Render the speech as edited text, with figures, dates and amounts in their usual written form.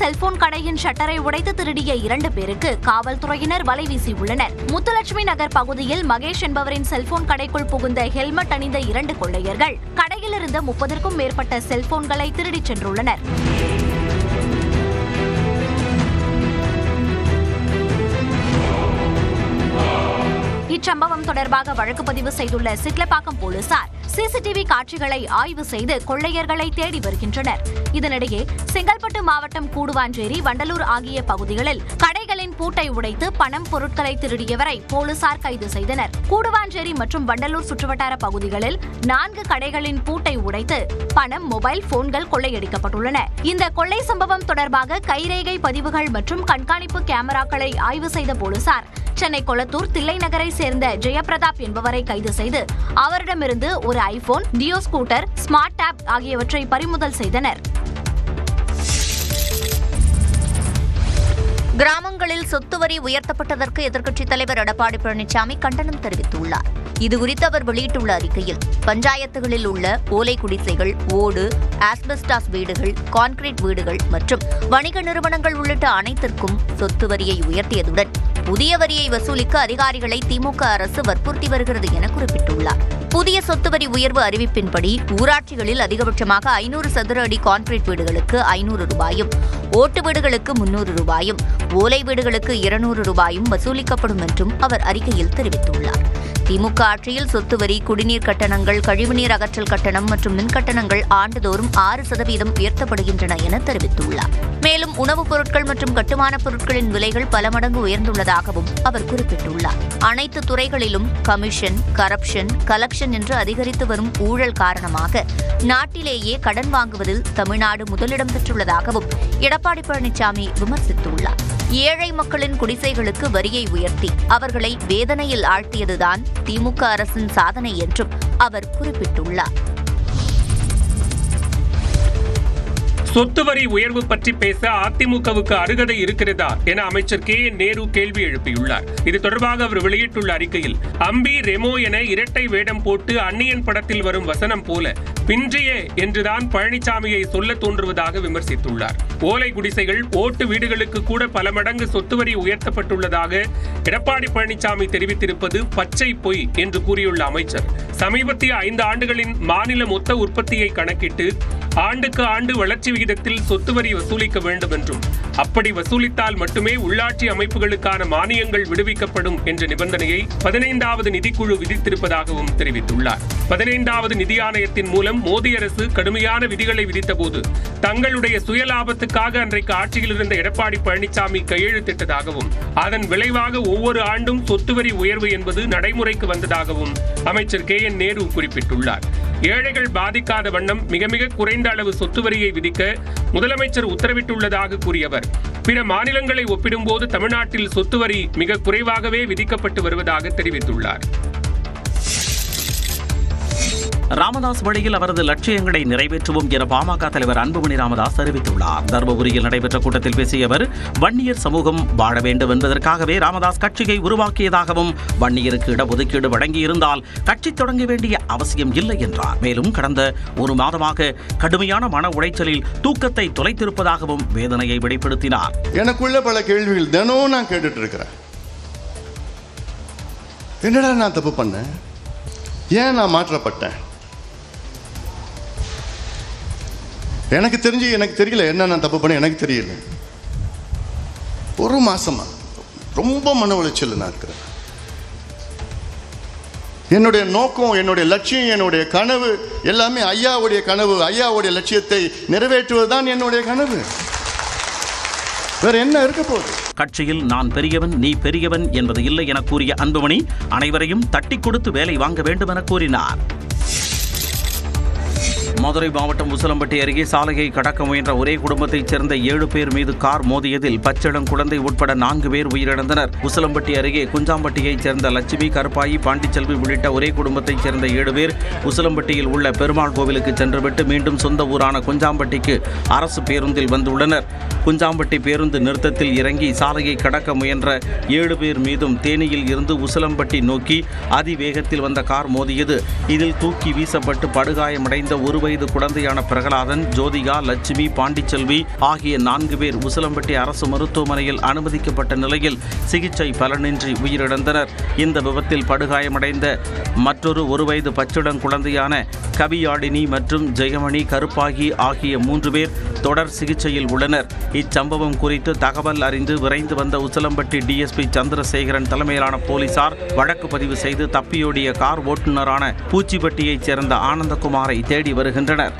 Cellphone கடையின் ஷட்டரை உடைத்து திருடிய 2 பேருக்கு காவல்துறையினர் வலை வீசியுள்ளனர். முத்துலட்சுமி நகர் பகுதியில் மகேஷ் என்பவரின் செல்போன் கடைக்குள் புகுந்த ஹெல்மெட் அணிந்த 2 கொள்ளையர்கள் கடையில் இருந்த 30க்கும் மேற்பட்ட செல்போன்களை திருடிச் சென்றுள்ளனர். இச்சம்பவம் தொடர்பாக வழக்கு பதிவு செய்துள்ள சிட்லப்பாக்கம் போலீசார் சிசிடிவி காட்சிகளை ஆய்வு செய்து கொள்ளையர்களை தேடி வருகின்றனர். இதனிடையே செங்கல்பட்டு மாவட்டம் கூடுவாஞ்சேரி, வண்டலூர் ஆகிய பகுதிகளில் கடைகளின் பூட்டை உடைத்து பணம், பொருட்களை திருடியவரை போலீசார் கைது செய்தனர். கூடுவாஞ்சேரி மற்றும் வண்டலூர் சுற்றுவட்டார பகுதிகளில் 4 கடைகளின் பூட்டை உடைத்து பணம், மொபைல் போன்கள் கொள்ளையடிக்கப்பட்டுள்ளன. இந்த கொள்ளை சம்பவம் தொடர்பாக கைரேகை பதிவுகள் மற்றும் கண்காணிப்பு கேமராக்களை ஆய்வு செய்த போலீசார் சென்னை கொளத்தூர் தில்லை நகரை சேர்ந்த ஜெயபிரதாப் என்பவரை கைது செய்து அவரிடமிருந்து ஒரு iPhone, Dio scooter, smart tab ஆகியவற்றை பறிமுதல் செய்தனர். கிராமங்களில் சொத்து வரி உயர்த்தப்பட்டதற்கு எதிர்க்கட்சித் தலைவர் எடப்பாடி பழனிசாமி கண்டனம் தெரிவித்துள்ளார். இதுகுறித்து அவர் வெளியிட்டுள்ள அறிக்கையில், பஞ்சாயத்துகளில் உள்ள ஓலை குடிசைகள், ஓடு, ஆஸ்பெஸ்டாஸ் வீடுகள், கான்கிரீட் வீடுகள் மற்றும் வணிக நிறுவனங்கள் உள்ளிட்ட அனைத்திற்கும் சொத்து வரியை உயர்த்தியதுடன் புதிய வரியை வசூலிக்க அதிகாரிகளை திமுக அரசு வற்புறுத்தி வருகிறது என குறிப்பிட்டுள்ளார். புதிய சொத்து வரி உயர்வு அறிவிப்பின்படி ஊராட்சிகளில் அதிகபட்சமாக 500 சதுர அடி கான்கிரீட் வீடுகளுக்கு 500 ரூபாயும், ஓட்டு வீடுகளுக்கு 300 ரூபாயும், ஓலை வீடுகளுக்கு 200 ரூபாயும் வசூலிக்கப்படும் என்றும் அவர் அறிக்கையில் தெரிவித்துள்ளார். திமுக ஆட்சியில் சொத்து வரி, குடிநீர் கட்டணங்கள், கழிவுநீர் அகற்றல் கட்டணம் மற்றும் மின் கட்டணங்கள் ஆண்டுதோறும் 6% உயர்த்தப்படுகின்றன என தெரிவித்துள்ளார். மேலும் உணவுப் பொருட்கள் மற்றும் கட்டுமானப் பொருட்களின் விலைகள் பல மடங்கு உயர்ந்துள்ளதாகவும் அவர் குறிப்பிட்டுள்ளார். அனைத்து துறைகளிலும் கமிஷன், கரப்ஷன், கலெக்ஷன் என்று அதிகரித்து வரும் ஊழல் காரணமாக நாட்டிலேயே கடன் வாங்குவதில் தமிழ்நாடு முதலிடம் பெற்றுள்ளதாகவும் எடப்பாடி பழனிசாமி விமர்சித்துள்ளார். ஏழை மக்களின் குடிசைகளுக்கு வரியை உயர்த்தி அவர்களை வேதனையில் ஆழ்த்தியதுதான் திமுக அரசின் சாதனை என்றும் அவர் குறிப்பிட்டுள்ளார். சொத்து வரி உயர்வு பற்றி பேச அதிமுகவுக்கு அருகதை இருக்கிறதா என அமைச்சர் KN நேரு கேள்வி எழுப்பியுள்ளார். இது தொடர்பாக அவர் வெளியிட்டுள்ள அறிக்கையில், அம்பி, ரெமோ என இரட்டை வேடம் போட்டு அந்நியன் படத்தில் வரும் வசனம் போல பின்றியே என்றுதான் பழனிசாமியை சொல்ல தோன்றுவதாக விமர்சித்துள்ளார். ஓலை குடிசைகள், ஓட்டு வீடுகளுக்கு கூட பல மடங்கு சொத்து வரி உயர்த்தப்பட்டுள்ளதாக எடப்பாடி பழனிசாமி தெரிவித்திருப்பது பச்சை பொய் என்று கூறியுள்ள அமைச்சர், சமீபத்திய 5 ஆண்டுகளின் மாநில மொத்த உற்பத்தியை கணக்கிட்டு ஆண்டுக்கு ஆண்டு வளர்ச்சி விகிதத்தில் சொத்து வரி வசூலிக்க வேண்டும் என்றும், அப்படி வசூலித்தால் மட்டுமே உள்ளாட்சி அமைப்புகளுக்கான மானியங்கள் விடுவிக்கப்படும் என்ற நிபந்தனையை 15வது நிதிக்குழு விதித்திருப்பதாகவும் தெரிவித்துள்ளார். 15வது நிதி ஆணையத்தின் மூலம் மோடி அரசு கடுமையான விதிகளை விதித்தபோது தங்களுடைய சுயலாபத்துக்காக அன்றைக்கு ஆட்சியில் இருந்த எடப்பாடி பழனிசாமி கையெழுத்திட்டதாகவும், அதன் விளைவாக ஒவ்வொரு ஆண்டும் சொத்து வரி உயர்வு என்பது நடைமுறைக்கு வந்ததாகவும் அமைச்சர் KN நேரு குறிப்பிட்டுள்ளார். ஏழைகள் பாதிக்காத வண்ணம் மிக மிக குறைந்த அளவு சொத்து வரியை விதிக்க முதலமைச்சர் உத்தரவிட்டுள்ளதாக கூறியவர், பிற மாநிலங்களை ஒப்பிடும்போது தமிழ்நாட்டில் சொத்து வரி மிக குறைவாகவே விதிக்கப்பட்டு வருவதாக தெரிவித்துள்ளார். ராமதாஸ் வழியில் அவரது லட்சியங்களை நிறைவேற்றுவோம் என பாமக தலைவர் அன்புமணி ராமதாஸ் அறிவித்துள்ளார். தர்மபுரியில் நடைபெற்ற கூட்டத்தில் பேசிய அவர், வன்னியர் சமூகம் வாழ வேண்டும் என்பதற்காகவே ராமதாஸ் கட்சியை உருவாக்கியதாகவும், வன்னியருக்கு இடஒதுக்கீடு வழங்கியிருந்தால் கட்சி தொடங்க வேண்டிய அவசியம் இல்லை என்றார். மேலும் கடந்த 1 மாதமாக கடுமையான மன உளைச்சலில் தூக்கத்தை தொலைத்திருப்பதாகவும் வேதனையை வெளிப்படுத்தினார். எனக்குள்ள பல கேள்விகள் தினமும் நான் கேட்டுட்டு இருக்கிறேன். என்னடா நான் தப்பு பண்ணேன்? ஏன் நான் மாற்றப்பட்டேன்? எனக்கு தெரியல என்ன நான் தப்பு பண்ண, எனக்கு தெரியல. 1 மாசமா ரொம்ப மன உளைச்சல் நான் இருக்கிறேன். என்னுடைய நோக்கம், என்னுடைய லட்சியம், என்னுடைய கனவு எல்லாமே ஐயாவுடைய கனவு, ஐயாவுடைய லட்சியத்தை நிறைவேற்றுவதுதான் என்னுடைய கனவு. வேற என்ன இருக்க போகுது? கட்சியில் நான் பெரியவன், நீ பெரியவன் என்பது இல்லை என கூறிய அன்புமணி, அனைவரையும் தட்டி கொடுத்து வேலை வாங்க வேண்டும் என கூறினார். மதுரை மாவட்டம் உசிலம்பட்டி அருகே சாலையை கடக்க முயன்ற ஒரே குடும்பத்தைச் சேர்ந்த 7 பேர் மீது கார் மோதியதில் பச்சிளம் குழந்தை உட்பட 4 பேர் உயிரிழந்தனர். உசிலம்பட்டி அருகே குஞ்சாம்பட்டியைச் சேர்ந்த லட்சுமி, கருப்பாயி, பாண்டிச்செல்வி உள்ளிட்ட ஒரே குடும்பத்தைச் சேர்ந்த 7 பேர் உசிலம்பட்டியில் உள்ள பெருமாள் கோவிலுக்கு சென்றுவிட்டு மீண்டும் சொந்த ஊரான குஞ்சாம்பட்டிக்கு அரசு பேருந்தில் வந்துள்ளனர். குஞ்சாம்பட்டி பேருந்து நிறுத்தத்தில் இறங்கி சாலையை கடக்க முயன்ற 7 பேர் மீதும் தேனியில் இருந்து உசிலம்பட்டி நோக்கி அதிவேகத்தில் வந்த கார் மோதியது. இதில் தூக்கி வீசப்பட்டு படுகாயமடைந்த 1 வயது குழந்தையான பிரகலாதன், ஜோதிகா, லட்சுமி, பாண்டிச்செல்வி ஆகிய 4 பேர் உசிலம்பட்டி அரசு மருத்துவமனையில் அனுமதிக்கப்பட்ட நிலையில் சிகிச்சை பலனின்றி உயிரிழந்தனர். இந்த விபத்தில் படுகாயமடைந்த மற்றொரு 1 வயது பச்சிளம் குழந்தையான கவியாடினி மற்றும் ஜெயமணி கருப்பாகி ஆகிய 3 பேர் தொடர் சிகிச்சையில் உள்ளனர். இச்சம்பவம் குறித்து தகவல் அறிந்து விரைந்து வந்த உசிலம்பட்டி டிஎஸ்பி சந்திரசேகரன் தலைமையிலான போலீசார் வழக்கு பதிவு செய்து தப்பியோடிய கார் ஓட்டுநரான பூச்சிப்பட்டியைச் சேர்ந்த ஆனந்தகுமாரை தேடி வருகின்றனர்.